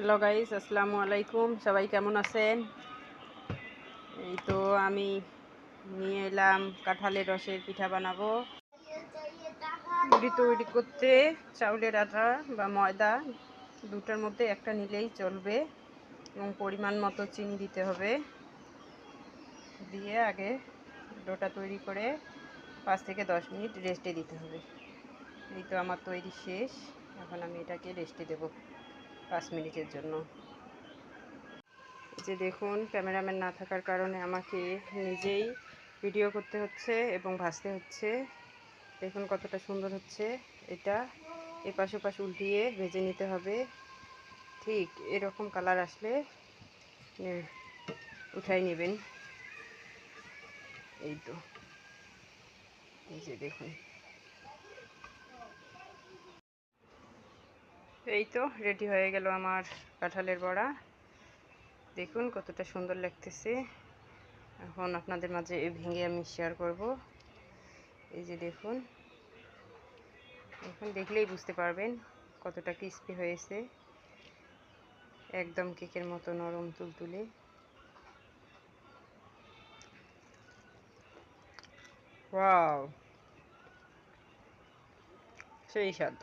Hello guys, আসসালামু আলাইকুম। সবাই কেমন আছেন? এই তো আমি নিয়ে এলাম কাঁঠালের রসের পিঠা বানাবো। মুড়ি তৈরি করতে চাউলের আটা বা ময়দা দুটার মধ্যে একটা নিলেই চলবে এবং পরিমাণ মতো চিনি দিতে হবে। দিয়ে আগে ডোটা তৈরি করে 5 থেকে 10 মিনিট রেস্টে দিতে হবে। এই তো আমার তৈরি শেষ। এখন আমি এটাকে রেস্টে দেব 5 মিনিটের জন্য। যে দেখুন, ক্যামেরাম্যান না থাকার কারণে আমাকে নিজেই ভিডিও করতে হচ্ছে এবং ভাজতে হচ্ছে। দেখুন কতটা সুন্দর হচ্ছে। এটা এপাশ ওপাশ উল্টিয়ে ভেজে নিতে হবে। ঠিক এরকম কালার আসলে উঠাই নেবেন। এই তো, এই যে দেখুন, এই তো রেডি হয়ে গেল আমার কাঁঠালের বড়া। দেখুন কতটা সুন্দর লাগতেছে। এখন আপনাদের মাঝে ভেঙে আমি শেয়ার করব। এই যে দেখুন, এখন দেখলেই বুঝতে পারবেন কতটা ক্রিস্পি হয়েছে, একদম কেকের মতো নরম তুলতুলে। ওয়াও, সেই স্বাদ।